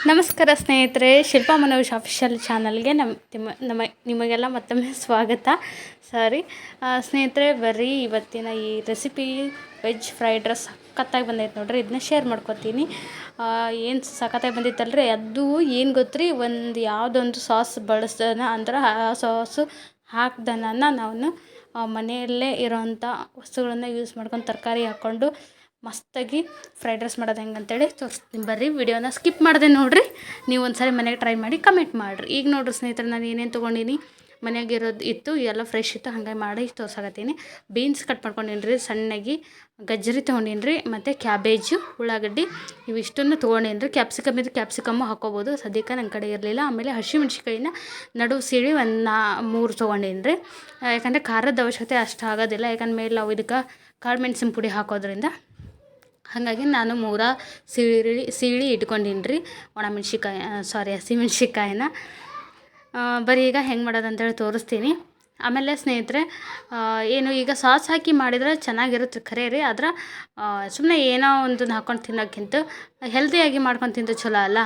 ನಮಸ್ಕಾರ ಸ್ನೇಹಿತರೆ, ಶಿಲ್ಪಾ ಮನೋಜ್ ಅಫಿಷಿಯಲ್ ಚಾನಲ್ಗೆ ನಿಮಗೆಲ್ಲ ಮತ್ತೊಮ್ಮೆ ಸ್ವಾಗತ. ಸ್ನೇಹಿತರೆ, ಬರ್ರಿ ಇವತ್ತಿನ ಈ ರೆಸಿಪಿ ವೆಜ್ ಫ್ರೈಡ್ ರೈಸ್ ಸಖತ್ತಾಗಿ ಬಂದೈತೆ ನೋಡ್ರಿ. ಇದನ್ನ ಶೇರ್ ಮಾಡ್ಕೊತೀನಿ. ಏನು ಸಖತ್ತಾಗಿ ಬಂದಿತ್ತಲ್ರಿ, ಅದು ಏನು ಗೊತ್ತ್ರಿ, ಯಾವುದೊಂದು ಸಾಸ್ ಬಳಸ್ದನ ಅಂದ್ರೆ ಆ ಸಾಸು ಹಾಕ್ದನ ನಾವು ಮನೆಯಲ್ಲೇ ಇರೋವಂಥ ವಸ್ತುಗಳನ್ನು ಯೂಸ್ ಮಾಡ್ಕೊಂಡು ತರಕಾರಿ ಹಾಕ್ಕೊಂಡು ಮಸ್ತಾಗಿ ಫ್ರೈಡ್ ರೈಸ್ ಮಾಡೋದು ಹೆಂಗೆ ಅಂತೇಳಿ ತೋರಿಸ್ತೀನಿ. ಬರ್ರಿ, ವಿಡಿಯೋನ ಸ್ಕಿಪ್ ಮಾಡಿದೆ ನೋಡಿರಿ. ನೀವು ಒಂದು ಸಾರಿ ಮನೆಗೆ ಟ್ರೈ ಮಾಡಿ ಕಮೆಂಟ್ ಮಾಡಿರಿ. ಈಗ ನೋಡಿರಿ ಸ್ನೇಹಿತರೆ, ನಾನು ಏನೇನು ತೊಗೊಂಡಿನಿ, ಮನೆಯಾಗಿರೋದು ಇತ್ತು, ಎಲ್ಲ ಫ್ರೆಶ್ ಇತ್ತು, ಹಾಗಾಗಿ ಮಾಡಿ ತೋರ್ಸಾಕತ್ತೀನಿ. ಬೀನ್ಸ್ ಕಟ್ ಮಾಡ್ಕೊಂಡೀನಿ ರೀ ಸಣ್ಣಗೆ, ಗಜ್ಜರಿ ತೊಗೊಂಡೀನಿ ರೀ, ಮತ್ತು ಕ್ಯಾಬೇಜು, ಉಳ್ಳಾಗಡ್ಡಿ ಇವಿಷ್ಟನ್ನು ತೊಗೊಂಡೀನಿ ರೀ. ಕ್ಯಾಪ್ಸಿಕಮ್ ಇದು ಕ್ಯಾಪ್ಸಿಕಮ್ಮು ಹಾಕ್ಕೋಬೋದು, ಸದ್ಯಕ್ಕೆ ನನ್ನ ಕಡೆ ಇರಲಿಲ್ಲ. ಆಮೇಲೆ ಹಸಿಮೆಣ್ಸಿಕಾಯಿನ ನಡುವು ಸೀಳಿ 3 ತೊಗೊಂಡೀನಿ ರೀ. ಯಾಕಂದರೆ ಖಾರದ ಅವಶ್ಯಕತೆ ಅಷ್ಟು ಆಗೋದಿಲ್ಲ, ಯಾಕಂದ್ರೆ ಮೇಲೆ ನಾವು ಇದಕ್ಕೆ ಕಾಳು ಮೆಣಸಿನ ಪುಡಿ ಹಾಕೋದ್ರಿಂದ. ಹಾಗಾಗಿ ನಾನು 3 ಸೀಳಿ ಇಟ್ಕೊಂಡೀನಿ ರೀ ಹಸಿಮೆಣ್ಸಿಕಾಯಿನ. ಬರೀ ಈಗ ಹೆಂಗೆ ಮಾಡೋದು ಅಂತೇಳಿ ತೋರಿಸ್ತೀನಿ. ಆಮೇಲೆ ಸ್ನೇಹಿತರೆ, ಏನು ಈಗ ಸಾಸ್ ಹಾಕಿ ಮಾಡಿದ್ರೆ ಚೆನ್ನಾಗಿರುತ್ತೆ ಖರೆ ರೀ, ಆದ್ರೆ ಸುಮ್ಮನೆ ಏನೋ ಒಂದು ಹಾಕ್ಕೊಂಡು ತಿನ್ನೋಕ್ಕಿಂತ ಹೆಲ್ದಿಯಾಗಿ ಮಾಡ್ಕೊಂಡು ತಿಂದು ಚಲೋ ಅಲ್ಲ.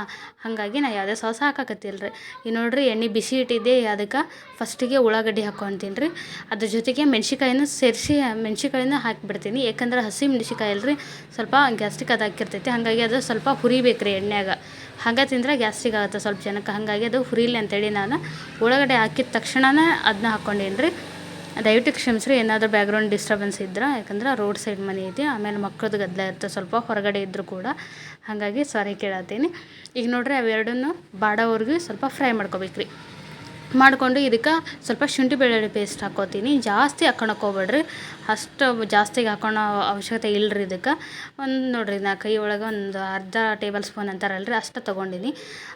ಹಾಗಾಗಿ ನಾನು ಯಾವುದೇ ಸಾಸ್ ಹಾಕಕತ್ತಿಲ್ಲ ರೀ. ಈಗ ನೋಡಿರಿ, ಎಣ್ಣೆ ಬಿಸಿ ಇಟ್ಟಿದ್ದೆ, ಅದಕ್ಕೆ ಫಸ್ಟಿಗೆ ಉಳ್ಳಾಗಡ್ಡಿ ಹಾಕ್ಕೊತೀನಿ ರೀ. ಅದ್ರ ಜೊತೆಗೆ ಮೆಣ್ಸಿಕಾಯಿನ ಸೇರಿಸಿ ಮೆಣ್ಸಿಕಾಯಿನ ಹಾಕಿಬಿಡ್ತೀನಿ. ಯಾಕಂದ್ರೆ ಹಸಿ ಮೆಣ್ಸಿಕಾಯಿ ಅಲ್ರಿ, ಸ್ವಲ್ಪ ಗ್ಯಾಸ್ಟ್ರಿಕ್ ಅದು ಹಾಕಿರ್ತೈತಿ. ಹಾಗಾಗಿ ಅದು ಸ್ವಲ್ಪ ಹುರಿಬೇಕು ರೀ ಎಣ್ಣೆಯಾಗ. ಹಾಗೆ ತಿಂದರೆ ಗ್ಯಾಸ್ಟ್ರಿಕ್ ಆಗುತ್ತೆ ಸ್ವಲ್ಪ ಜನಕ್ಕೆ. ಹಾಗಾಗಿ ಅದು ಹುರಿಲಿ ಅಂತೇಳಿ ನಾನು ಉಳ್ಳಾಗಡ್ಡೆ ಹಾಕಿದ ತಕ್ಷಣನೇ ಅದನ್ನ ಹಾಕ್ಕೊಂಡೀನಿ ರೀ. ದಯವಿಟ್ಟು ಕ್ಷಮಿಸ್ರಿ ಏನಾದರೂ ಬ್ಯಾಕ್ಗ್ರೌಂಡ್ ಡಿಸ್ಟರ್ಬೆನ್ಸ್ ಇದ್ರೆ, ಯಾಕಂದ್ರೆ ರೋಡ್ ಸೈಡ್ ಮನೆ ಐತಿ, ಆಮೇಲೆ ಮಕ್ಕಳದ್ದು ಗದ್ದಲ ಇರ್ತದೆ ಸ್ವಲ್ಪ ಹೊರಗಡೆ ಇದ್ದರೂ ಕೂಡ, ಹಾಗಾಗಿ ಸಾರಿ ಕೇಳತ್ತೀನಿ. ಈಗ ನೋಡ್ರಿ, ಅವೆರಡನ್ನು ಬಾಡೋವರೆಗೂ ಸ್ವಲ್ಪ ಫ್ರೈ ಮಾಡ್ಕೋಬೇಕು ರೀ. ಮಾಡಿಕೊಂಡು ಇದಕ್ಕೆ ಸ್ವಲ್ಪ ಶುಂಠಿ ಬೆಳ್ಳುಳ್ಳಿ ಪೇಸ್ಟ್ ಹಾಕ್ಕೋತೀನಿ. ಜಾಸ್ತಿ ಹಾಕ್ಕೊಳಕ್ಕೆ ಹೋಗ್ಬೇಡ್ರಿ, ಅಷ್ಟು ಜಾಸ್ತಿಗೆ ಹಾಕೋಣ ಅವಶ್ಯಕತೆ ಇಲ್ಲರಿ. ಇದಕ್ಕೆ ನೋಡಿರಿ, ನಾ ಕೈ ಒಳಗೆ ಒಂದು ಅರ್ಧ ಟೇಬಲ್ ಸ್ಪೂನ್ ಅಂತಾರಲ್ರಿ, ಅಷ್ಟು ತೊಗೊಂಡಿನಿ.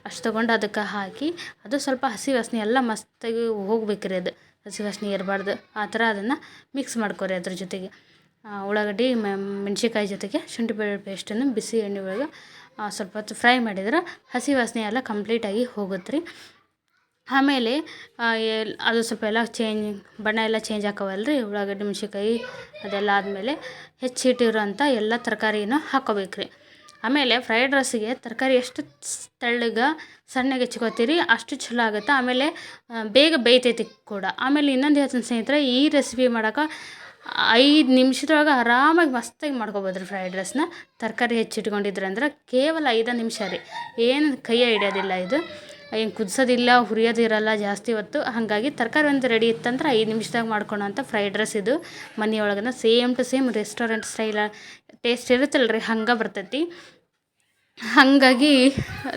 ಅಷ್ಟು ತೊಗೊಂಡು ಅದಕ್ಕೆ ಹಾಕಿ ಅದು ಸ್ವಲ್ಪ ಹಸಿ ವಾಸನೆ ಎಲ್ಲ ಮಸ್ತಾಗಿ ಹೋಗ್ಬೇಕ್ರಿ. ಅದು ಹಸಿ ವಾಸನೆ ಇರಬಾರ್ದು, ಆ ಥರ ಅದನ್ನು ಮಿಕ್ಸ್ ಮಾಡ್ಕೊರಿ. ಅದ್ರ ಜೊತೆಗೆ ಉಳ್ಳಾಗಡ್ಡಿ ಮೆಣ್ಸಿಕಾಯಿ ಜೊತೆಗೆ ಶುಂಠಿ ಬೆಳ್ಳುಳ್ಳಿ ಪೇಸ್ಟನ್ನು ಬಿಸಿ ಎಣ್ಣೆ ಒಳಗೆ ಸ್ವಲ್ಪ ಹೊತ್ತು ಫ್ರೈ ಮಾಡಿದ್ರೆ ಹಸಿ ವಾಸನೆ ಎಲ್ಲ ಕಂಪ್ಲೀಟಾಗಿ ಹೋಗುತ್ತೆ ರೀ. ಆಮೇಲೆ ಅದು ಸ್ವಲ್ಪ ಎಲ್ಲ ಬಣ್ಣ ಎಲ್ಲ ಚೇಂಜ್ ಆಕವಲ್ರಿ, ಉಳ್ಳಾಗಡ್ಡಿ ಮೆಣ್ಸಿಕಾಯಿ ಅದೆಲ್ಲ ಆದಮೇಲೆ ಹೆಚ್ಚಿಟ್ಟಿರೋಂಥ ಎಲ್ಲ ತರಕಾರಿನ ಹಾಕ್ಕೋಬೇಕು ರೀ. ಆಮೇಲೆ ಫ್ರೈಡ್ ರೈಸಿಗೆ ತರಕಾರಿ ಎಷ್ಟು ತೆಳ್ಳಗೆ ಸಣ್ಣಗೆ ಹೆಚ್ಕೋತೀರಿ ಅಷ್ಟು ಚಲೋ ಆಗುತ್ತೆ. ಆಮೇಲೆ ಬೇಗ ಬೇಯ್ತೈತಿ ಕೂಡ. ಆಮೇಲೆ ಇನ್ನೊಂದು ಹೇಳ್ತೀನಿ ಸ್ನೇಹಿತರೆ, ಈ ರೆಸಿಪಿ ಮಾಡೋಕೆ 5 ನಿಮಿಷದೊಳಗೆ ಆರಾಮಾಗಿ ಮಸ್ತಾಗಿ ಮಾಡ್ಕೊಬೋದು ರೀ ಫ್ರೈಡ್ ರೈಸ್ನ. ತರಕಾರಿ ಹೆಚ್ಚಿಟ್ಕೊಂಡಿದ್ರೆ ಅಂದ್ರೆ ಕೇವಲ 5 ನಿಮಿಷ ರೀ, ಏನು ಕೈಯೇ ಹಿಡಿಯೋದಿಲ್ಲ. ಇದು ಏನು ಕುದಿಸೋದಿಲ್ಲ, ಹುರಿಯೋದಿರಲ್ಲ ಜಾಸ್ತಿ ಹೊತ್ತು. ಹಾಗಾಗಿ ತರಕಾರಿ ಒಂದು ರೆಡಿ ಇತ್ತಂದ್ರೆ 5 ನಿಮಿಷದಾಗ ಮಾಡ್ಕೊಳೋಂಥ ಫ್ರೈಡ್ ರೈಸ್ ಇದು. ಮನೆಯೊಳಗನ same to same restaurant style taste ಇರುತ್ತಲ್ಲ ರೀ, ಹಂಗೆ ಬರ್ತೈತಿ. ಹಾಗಾಗಿ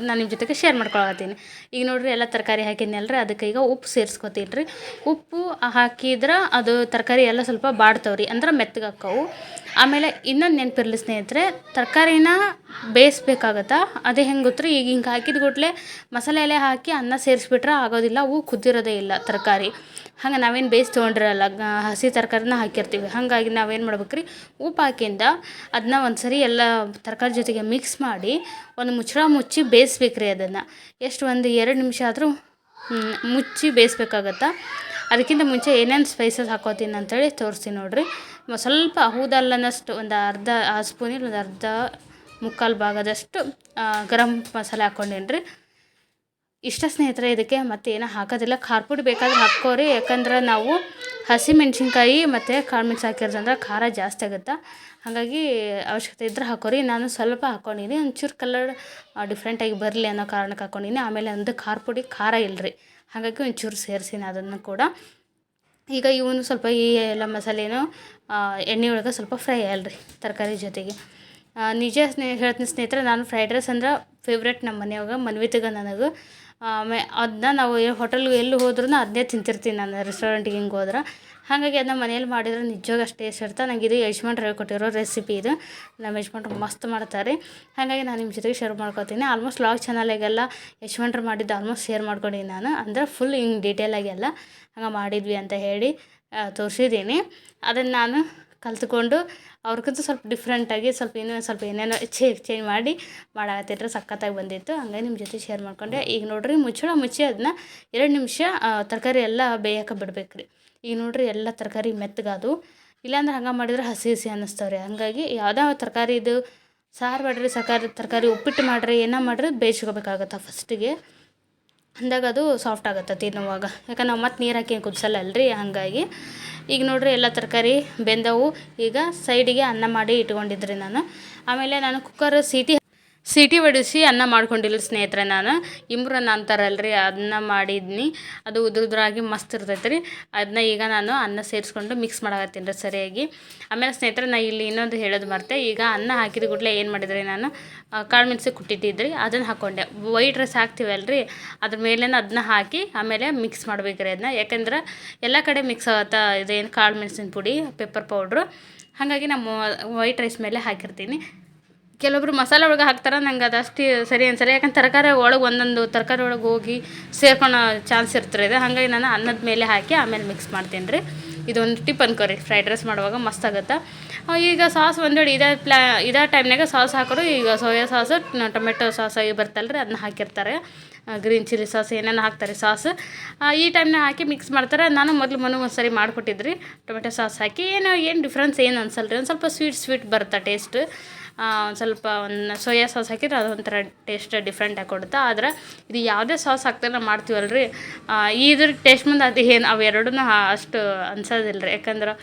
ನಾನು ನಿಮ್ಮ ಜೊತೆಗೆ ಶೇರ್ ಮಾಡ್ಕೊಳತ್ತೀನಿ. ಈಗ ನೋಡಿರಿ, ಎಲ್ಲ ತರಕಾರಿ ಹಾಕಿದ್ನಲ್ರಿ, ಅದಕ್ಕೆ ಈಗ ಉಪ್ಪು ಸೇರಿಸ್ಕೊತೀನಿ ರೀ. ಉಪ್ಪು ಹಾಕಿದ್ರೆ ಅದು ತರಕಾರಿ ಎಲ್ಲ ಸ್ವಲ್ಪ ಬಾಡ್ತಾವ್ರಿ, ಅಂದ್ರೆ ಮೆತ್ತಗಾಕ್ಕವು. ಆಮೇಲೆ ಇನ್ನೊಂದು ನೆನಪಿರಲಿ ಸ್ನೇಹಿತರೆ, ತರಕಾರಿನ ಬೇಯಿಸ್ಬೇಕಾಗತ್ತಾ. ಅದೇ ಹೆಂಗೆ ಗೊತ್ತ್ರಿ, ಈಗ ಹಿಂಗೆ ಹಾಕಿದ ಕೂಡಲೇ ಮಸಾಲೆ ಎಲ್ಲ ಹಾಕಿ ಅನ್ನ ಸೇರಿಸ್ಬಿಟ್ರೆ ಆಗೋದಿಲ್ಲ, ಅವು ಕುದ್ದಿರೋದೇ ಇಲ್ಲ ತರಕಾರಿ. ಹಂಗೆ ನಾವೇನು ಬೇಯಿಸಿ ತೊಗೊಂಡಿರಲ್ಲ, ಹಸಿ ತರಕಾರಿನ ಹಾಕಿರ್ತೀವಿ. ಹಾಗಾಗಿ ನಾವೇನು ಮಾಡ್ಬೇಕು ರೀ, ಉಪ್ಪು ಹಾಕಿಂದ ಅದನ್ನ ಒಂದು ಸರಿ ಎಲ್ಲ ತರಕಾರಿ ಜೊತೆಗೆ ಮಿಕ್ಸ್ ಮಾಡಿ ಒಂದು ಮುಚ್ಚಳ ಮುಚ್ಚಿ ಬೇಯಿಸ್ಬೇಕು ರೀ. ಅದನ್ನು ಎಷ್ಟು ಒಂದು 2 ನಿಮಿಷ ಆದರೂ ಮುಚ್ಚಿ ಬೇಯಿಸ್ಬೇಕಾಗತ್ತಾ. ಅದಕ್ಕಿಂತ ಮುಂಚೆ ಏನೇನು ಸ್ಪೈಸಸ್ ಹಾಕೋತೀನಿ ಅಂತೇಳಿ ತೋರಿಸ್ತೀನಿ ನೋಡಿರಿ. ಸ್ವಲ್ಪ ಊದಲ್ಲನಷ್ಟು ಒಂದು ಅರ್ಧ ಸ್ಪೂನಿಗೆ ಒಂದು ಅರ್ಧ ಮುಕ್ಕಾಲು ಭಾಗದಷ್ಟು ಗರಂ ಮಸಾಲೆ ಹಾಕ್ಕೊಂಡೇನಿ ರೀ. ಇಷ್ಟ ಸ್ನೇಹಿತರೆ, ಇದಕ್ಕೆ ಮತ್ತೆ ಏನೋ ಹಾಕೋದಿಲ್ಲ. ಖಾರ ಪುಡಿ ಬೇಕಾದ್ರೆ ಹಾಕ್ಕೋರಿ, ಯಾಕಂದ್ರೆ ನಾವು ಹಸಿ ಮೆಣ್ಸಿನ್ಕಾಯಿ ಮತ್ತು ಕಾಳು ಮೆಣಸು ಹಾಕಿರೋದ್ರಿಂದ ಖಾರ ಜಾಸ್ತಿ ಆಗುತ್ತೆ. ಹಾಗಾಗಿ ಅವಶ್ಯಕತೆ ಇದ್ದರೆ ಹಾಕೋರಿ. ನಾನು ಸ್ವಲ್ಪ ಹಾಕ್ಕೊಂಡಿನಿ, ಒಂಚೂರು ಕಲರ್ ಡಿಫ್ರೆಂಟಾಗಿ ಬರಲಿ ಅನ್ನೋ ಕಾರಣಕ್ಕೆ ಹಾಕ್ಕೊಂಡಿನಿ. ಆಮೇಲೆ ಒಂದು ಖಾರ ಪುಡಿ ಖಾರ ಇಲ್ಲರಿ, ಹಾಗಾಗಿ ಒಂಚೂರು ಸೇರಿಸಿನಿ ಅದನ್ನು ಕೂಡ. ಈಗ ಇವನು ಸ್ವಲ್ಪ ಈ ಎಲ್ಲ ಮಸಾಲೆನೂ ಎಣ್ಣೆ ಒಳಗೆ ಸ್ವಲ್ಪ ಫ್ರೈ ಅಲ್ರಿ ತರಕಾರಿ ಜೊತೆಗೆ. ನಿಜ ಹೇಳ್ತೀನಿ ಸ್ನೇಹಿತರೆ, ನಾನು ಫ್ರೈಡ್ ರೈಸ್ ಅಂದ್ರೆ ಫೇವ್ರೇಟ್ ನಮ್ಮ ಮನೆಯಾಗ ಮನ್ವಿತಿಗೆ ನನಗೆ. ಅದನ್ನ ನಾವು ಹೋಟೆಲ್ಗೆ ಎಲ್ಲಿ ಹೋದ್ರೂ ಅದನ್ನೇ ತಿಂತಿರ್ತೀನಿ ನಾನು, ರೆಸ್ಟೋರೆಂಟಿಗೆ ಹಿಂಗೆ ಹೋದ್ರೆ. ಹಾಗಾಗಿ ಅದನ್ನ ಮನೇಲಿ ಮಾಡಿದ್ರೆ ನಿಜವಾಗ ಅಷ್ಟು ಟೇಸ್ಟ್ ಇರುತ್ತೆ. ನನಗೆ ಇದು ಯಜಮಾನ್ರು ಹೇಳ್ಕೊಟ್ಟಿರೋ ರೆಸಿಪಿ ಇದು. ನಮ್ಮ ಯಜಮಾನ್ರು ಮಸ್ತ್ ಮಾಡ್ತಾರೆ. ಹಾಗಾಗಿ ನಾನು ನಿಮ್ಮ ಜೊತೆಗೆ ಶೇರ್ ಮಾಡ್ಕೊತೀನಿ. ಆಲ್ಮೋಸ್ಟ್ ವ್ಲಾಗ್ ಚಾನಲಿಗೆಲ್ಲ ಯಜಮಾನ್ರು ಮಾಡಿದ್ದು ಆಲ್ಮೋಸ್ಟ್ ಶೇರ್ ಮಾಡ್ಕೊಂಡಿನಿ ನಾನು, ಅಂದರೆ ಫುಲ್ ಹಿಂಗೆ ಡೀಟೇಲಾಗಿ ಎಲ್ಲ ಹಂಗೆ ಮಾಡಿದ್ವಿ ಅಂತ ಹೇಳಿ ತೋರಿಸಿದ್ದೀನಿ. ಅದನ್ನು ನಾನು ಕಲಿತ್ಕೊಂಡು ಅವ್ರಿಗಿಂತ ಸ್ವಲ್ಪ ಡಿಫ್ರೆಂಟಾಗಿ ಸ್ವಲ್ಪ ಏನೇನೋ ಚೇಂಜ್ ಮಾಡಿ ಮಾಡಾಕತ್ತಿದ್ರೆ ಸಖತ್ತಾಗಿ ಬಂದಿತ್ತು. ಹಂಗಾಗಿ ನಿಮ್ಮ ಜೊತೆ ಶೇರ್ ಮಾಡ್ಕೊಂಡೆ. ಈಗ ನೋಡಿರಿ, ಮುಚ್ಚಳ ಮುಚ್ಚಿ ಅದನ್ನ 2 ನಿಮಿಷ ತರಕಾರಿ ಎಲ್ಲ ಬೇಯಕ್ಕೆ ಬಿಡ್ಬೇಕು ರೀ. ಈಗ ನೋಡಿರಿ, ಎಲ್ಲ ತರಕಾರಿ ಮೆತ್ತಗಾದು. ಇಲ್ಲಾಂದ್ರೆ ಹಂಗೆ ಮಾಡಿದ್ರೆ ಹಸಿ ಹಸಿ ಅನ್ನಿಸ್ತಾವ್ರಿ. ಹಾಗಾಗಿ ಯಾವುದೇ ತರಕಾರಿದು ಸಾರು ಮಾಡಿರಿ ತರಕಾರಿ ಉಪ್ಪಿಟ್ಟು ಮಾಡಿರಿ ಏನೋ ಮಾಡಿರಿ ಬೇಯಿಸ್ಕೋಬೇಕಾಗತ್ತೆ ಫಸ್ಟಿಗೆ. ಅಂದಾಗ ಅದು ಸಾಫ್ಟ್ ಆಗುತ್ತೆ ತಿನ್ನುವಾಗ. ಯಾಕಂದ್ರೆ ನಾವು ಮತ್ತೆ ನೀರು ಹಾಕಿ ಕುದಿಸಲ್ಲ ಅಲ್ರಿ, ಹಾಗಾಗಿ. ಈಗ ನೋಡಿರಿ ಎಲ್ಲ ತರಕಾರಿ ಬೆಂದವು. ಈಗ ಸೈಡಿಗೆ ಅನ್ನ ಮಾಡಿ ಇಟ್ಕೊಂಡಿದ್ರಿ ನಾನು. ಆಮೇಲೆ ನಾನು ಕುಕ್ಕರ್ ಸೀಟಿ ಹೊಡಿಸಿ ಅನ್ನ ಮಾಡ್ಕೊಂಡಿಲ್ಲ ಸ್ನೇಹಿತರೆ. ನಾನು ಇಮ್ರನ್ನ ಅಂತಾರಲ್ರಿ, ಅದನ್ನ ಮಾಡಿದ್ನಿ. ಅದು ಉದುರಾಗಿ ಮಸ್ತ್ ಇರ್ತೈತೆ ರೀ. ಅದನ್ನ ಈಗ ನಾನು ಅನ್ನ ಸೇರಿಸ್ಕೊಂಡು ಮಿಕ್ಸ್ ಮಾಡಕತ್ತೀನಿ ರೀ ಸರಿಯಾಗಿ. ಆಮೇಲೆ ಸ್ನೇಹಿತರೆ, ನಾನು ಇಲ್ಲಿ ಇನ್ನೊಂದು ಹೇಳೋದು ಮರ್ತೆ. ಈಗ ಅನ್ನ ಹಾಕಿದ ಕೂಡಲೇ ಏನು ಮಾಡಿದ್ರಿ, ನಾನು ಕಾಳು ಮೆಣಸು ಕುಟ್ಟಿಟ್ಟಿದ್ರಿ ಅದನ್ನು ಹಾಕ್ಕೊಂಡೆ. ವೈಟ್ ರೈಸ್ ಹಾಕ್ತೀವಲ್ರಿ, ಅದ್ರ ಮೇಲೇ ಅದನ್ನ ಹಾಕಿ ಆಮೇಲೆ ಮಿಕ್ಸ್ ಮಾಡ್ಬೇಕ್ರಿ ಅದನ್ನ. ಯಾಕಂದ್ರೆ ಎಲ್ಲ ಕಡೆ ಮಿಕ್ಸ್ ಆಗುತ್ತಾ ಇದೇನು ಕಾಳು ಮೆಣಸಿನ ಪುಡಿ, ಪೆಪ್ಪರ್ ಪೌಡ್ರು. ಹಾಗಾಗಿ ನಮ್ಮ ವೈಟ್ ರೈಸ್ ಮೇಲೆ ಹಾಕಿರ್ತೀನಿ. ಕೆಲವೊಬ್ರು ಮಸಾಲೆ ಒಳಗೆ ಹಾಕ್ತಾರೆ, ನಂಗೆ ಅದಷ್ಟು ಸರಿ ಅನ್ಸಲ್ಲ. ಯಾಕಂದ್ರೆ ತರಕಾರಿ ಒಳಗೆ ಒಂದೊಂದು ತರಕಾರಿ ಒಳಗೆ ಹೋಗಿ ಸೇರ್ಕೊಳ್ಳೋ ಚಾನ್ಸ್ ಇರ್ತಿದೆ. ಹಾಗಾಗಿ ನಾನು ಅನ್ನದ ಮೇಲೆ ಹಾಕಿ ಆಮೇಲೆ ಮಿಕ್ಸ್ ಮಾಡ್ತೀನಿ ರೀ. ಇದೊಂದು ಟಿಪ್ ಅನ್ಕೋರಿ, ಫ್ರೈಡ್ ರೈಸ್ ಮಾಡುವಾಗ ಮಸ್ತ್ ಆಗುತ್ತೆ. ಈಗ ಸಾಸ್ ಒಂದೆರಡು ಇದೇ ಟೈಮ್ನಾಗ ಸಾಸ್ ಹಾಕೋರು. ಈಗ ಸೋಯಾ ಸಾಸು, ಟೊಮೆಟೊ ಸಾಸ್ ಬರ್ತಲ್ಲ ರೀ, ಅದನ್ನ ಹಾಕಿರ್ತಾರೆ. ಗ್ರೀನ್ ಚಿಲ್ಲಿ ಸಾಸ್ ಏನೇನು ಹಾಕ್ತಾರೆ ಸಾಸ್. ಈ ಟೈಮ್ನಾಗ ಹಾಕಿ ಮಿಕ್ಸ್ ಮಾಡ್ತಾರೆ. ನಾನು ಮೊದಲು ಒಂದು ಸರಿ ಮಾಡಿಕೊಟ್ಟಿದ್ರಿ ಟೊಮೆಟೊ ಸಾಸ್ ಹಾಕಿ. ಏನು ಡಿಫ್ರೆನ್ಸ್ ಏನು ಅನ್ಸಲ್ಲ ರೀ. ಒಂದು ಸ್ವಲ್ಪ ಸ್ವೀಟ್ ಬರುತ್ತೆ ಟೇಸ್ಟ್. ಒಂದು ಸ್ವಲ್ಪ ಸೋಯಾ ಸಾಸ್ ಹಾಕಿದ್ರೆ ಅದೊಂಥರ ಟೇಸ್ಟ್ ಡಿಫ್ರೆಂಟಾಗಿ ಕೊಡುತ್ತೆ. ಆದ್ರೆ ಇದು ಯಾವುದೇ ಸಾಸ್ ಹಾಕ್ತಾರೆ ಮಾಡ್ತೀವಲ್ಲ ರೀ, ಇದ್ರ ಟೇಸ್ಟ್ ಮುಂದೆ ಅದು ಏನು ಅವೆರಡೂ ಅಷ್ಟು ಅನ್ಸೋದಿಲ್ಲ ರೀ. ಯಾಕಂದ್ರೆ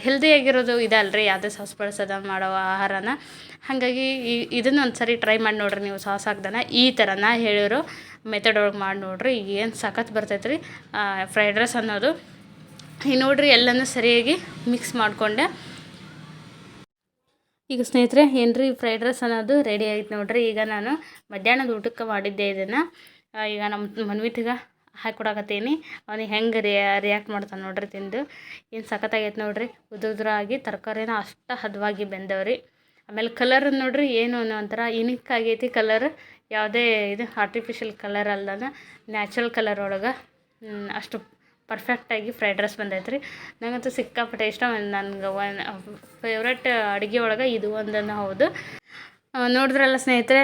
ಹೆಲ್ದಿಯಾಗಿರೋದು ಇದೆ ಅಲ್ರಿ ಯಾವುದೇ ಸಾಸ್ ಬಳಸೋದ ಮಾಡೋ ಆಹಾರನ. ಹಾಗಾಗಿ ಇದನ್ನು ಒಂದು ಸರಿ ಟ್ರೈ ಮಾಡಿ ನೋಡಿರಿ ನೀವು, ಸಾಸ್ ಹಾಕ್ದಾನ ಈ ಥರನ ಹೇಳಿರೋ ಮೆಥಡ್ ಒಳಗೆ ಮಾಡಿ ನೋಡಿರಿ. ಏನು ಸಖತ್ ಬರ್ತೈತೆ ರೀ ಫ್ರೈಡ್ ರೈಸ್ ಅನ್ನೋದು. ಈಗ ನೋಡಿರಿ ಎಲ್ಲನೂ ಸರಿಯಾಗಿ ಮಿಕ್ಸ್ ಮಾಡಿಕೊಂಡೆ. ಈಗ ಸ್ನೇಹಿತರೆ ಏನ್ರಿ ಫ್ರೈಡ್ ರೈಸ್ ಅನ್ನೋದು ರೆಡಿ ಆಯ್ತು ನೋಡಿರಿ. ಈಗ ನಾನು ಮಧ್ಯಾಹ್ನದ ಊಟಕ್ಕೆ ಮಾಡಿದ್ದೆ ಇದನ್ನು. ಈಗ ನಮ್ಮ ಮನ್ವಿತಿಗೆ ಹಾಕಿ ಅವನಿಗೆ ಹೆಂಗೆ ರಿಯಾಕ್ಟ್ ಮಾಡ್ತಾನೆ ನೋಡಿರಿ ತಿಂದು. ಏನು ಸಖತ್ತಾಗೈತೆ ನೋಡಿರಿ. ಉದುರಾಗಿ ತರಕಾರಿನ ಅಷ್ಟು ಹದವಾಗಿ ಬೆಂದವ್ರಿ. ಆಮೇಲೆ ಕಲರ್ ನೋಡಿರಿ ಏನು ಒಂಥರ ಯುನಿಕ್ ಆಗೈತಿ ಕಲರ್. ಯಾವುದೇ ಇದು ಆರ್ಟಿಫಿಷಿಯಲ್ ಕಲರ್ ಅಲ್ಲದ ನ್ಯಾಚುರಲ್ ಕಲರ್ ಒಳಗೆ ಅಷ್ಟು ಪರ್ಫೆಕ್ಟಾಗಿ ಫ್ರೈಡ್ ರೈಸ್ ಬಂದೈತೆ ರೀ. ನನಗಂತೂ ಸಿಕ್ಕಾಪಟ್ಟೆ ಇಷ್ಟ. ನನಗೆ ಫೇವ್ರೆಟ್ ಅಡುಗೆ ಒಳಗೆ ಇದು ಒಂದನ್ನು ಹೌದು. ನೋಡಿದ್ರಲ್ಲ ಸ್ನೇಹಿತರೆ,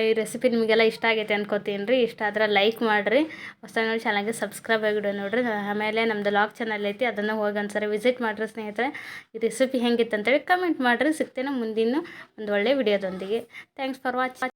ಈ ರೆಸಿಪಿ ನಿಮಗೆಲ್ಲ ಇಷ್ಟ ಆಗೈತೆ ಅನ್ಕೋತೀನಿ ರೀ. ಇಷ್ಟ ಆದ್ರೆ ಲೈಕ್ ಮಾಡಿರಿ. ಹೊಸದಾಗಿ ನೋಡಿ ಚಾನಲ್ಗೆ ಸಬ್ಸ್ಕ್ರೈಬ್ ಆಗಿಬಿಡು ನೋಡಿರಿ. ಆಮೇಲೆ ನಮ್ಮದು ಲಾಗ್ ಚಾನಲ್ ಐತಿ, ಅದನ್ನು ಹೋಗಿ ಒಂದ್ಸರಿ ವಿಸಿಟ್ ಮಾಡಿರಿ ಸ್ನೇಹಿತರೆ. ಈ ರೆಸಿಪಿ ಹೆಂಗಿತ್ತು ಅಂತೇಳಿ ಕಮೆಂಟ್ ಮಾಡಿರಿ. ಸಿಗ್ತೇನೆ ಮುಂದಿನ ಒಂದು ಒಳ್ಳೆ ವಿಡಿಯೋದೊಂದಿಗೆ. Thanks for watching.